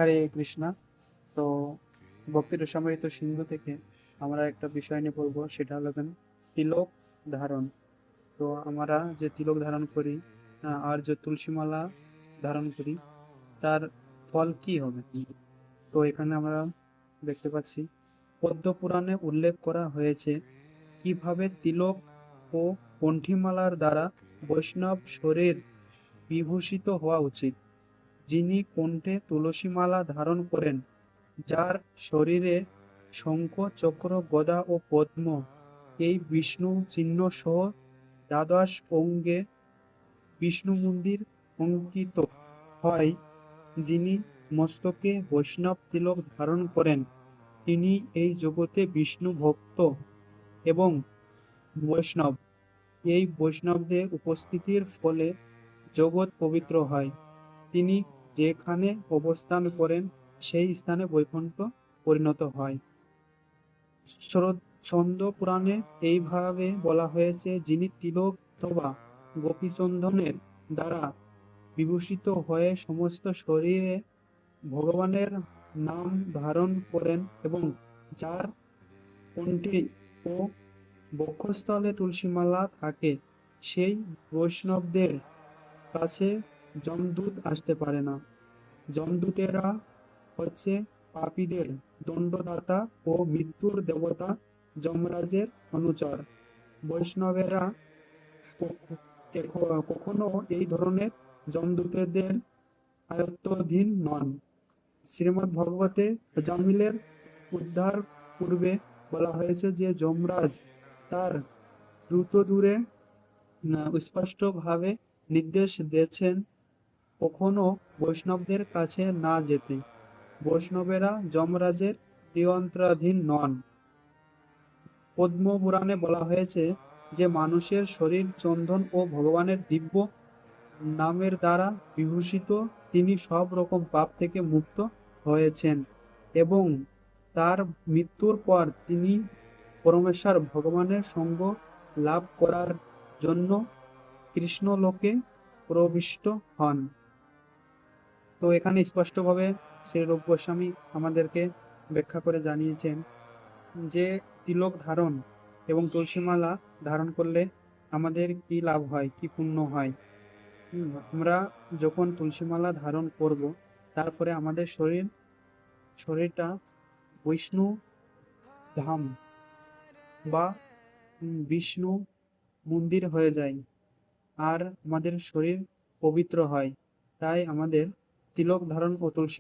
হরে কৃষ্ণা। তো ভক্তি রসামৃত সিন্ধু থেকে আমরা একটা বিষয় নিয়ে পড়বো, সেটা হলো তিলক ধারণ। তো আমরা যে তিলক ধারণ করি আর যে তুলসী মালা ধারণ করি, তার ফল কি হবে? তো এখানে আমরা দেখতে পাচ্ছি পদ্ম পুরাণে উল্লেখ করা হয়েছে কিভাবে তিলক ও কণ্ঠীমালার দ্বারা বৈষ্ণব শরীর বিভূষিত হওয়া উচিত। যিনি কণ্ঠে তুলসী মালা ধারণ করেন, যার শরীরে শঙ্খ, চক্র, গদা ও পদ্ম, এই বিষ্ণু চিহ্ন সহ দ্বাদশ অঙ্গে বিষ্ণু মন্দির অঙ্কিত হয়, যিনি মস্তকে বৈষ্ণব তিলক ধারণ করেন, তিনি এই জগতে বিষ্ণু ভক্ত এবং বৈষ্ণব। এই বৈষ্ণবদের উপস্থিতির ফলে জগৎ পবিত্র হয়। তিনি যেখানে অবস্থান করেন, সেই স্থানে বৈকুণ্ঠ পরিণত হয়। ছন্দ পুরাণে এইভাবে বলা হয়েছে, যিনি তিলক অথবা গোপীচন্দনের দ্বারা বিভূষিত হয়ে সমস্ত শরীরে ভগবানের নাম ধারণ করেন এবং যার কণ্ঠে ও বক্ষস্থলে তুলসীমালা থাকে, সেই বৈষ্ণবদের কাছে যমদূত আসতে পারে না। যমদূতেরা হচ্ছে পাপীদের দণ্ডদাতা ও মৃত্যুর দেবতা যমরাজের অনুচর। বৈষ্ণবেরা কখনো এই ধরনের যমদূতদের আয়ত্তাধীন নন। শ্রীমদ্ ভগবতে জামিলের উদ্ধার পূর্বে বলা হয়েছে যে যমরাজ তার দ্রুত দূরে স্পষ্টভাবে নির্দেশ দিয়েছেন কখনো বৈষ্ণবদের কাছে না যেতে। বৈষ্ণবেরা যমরাজের নিয়ন্ত্রণাধীন নন। পদ্ম পুরাণে বলা হয়েছে যে মানুষের শরীর চন্দন ও ভগবানের দিব্য নামের দ্বারা বিভূষিত, তিনি সব রকম পাপ থেকে মুক্ত হয়েছেন এবং তার মৃত্যুর পর তিনি পরমেশ্বর ভগবানের সঙ্গ লাভ করার জন্য কৃষ্ণলোকে প্রবিষ্ট হন। তো এখানে স্পষ্টভাবে শ্রী রূপ গোস্বামী আমাদেরকে ব্যাখ্যা করে জানিয়েছেন যে তিলক ধারণ এবং তুলসীমালা ধারণ করলে আমাদের কি লাভ হয়, কি পুণ্য হয়। আমরা যখন তুলসীমালা ধারণ করব, তারপরে আমাদের শরীরটা বিষ্ণু ধাম বা বিষ্ণু মন্দির হয়ে যায় আর আমাদের শরীর পবিত্র হয়। তাই আমাদের তিলক ধারণ ও তুলসী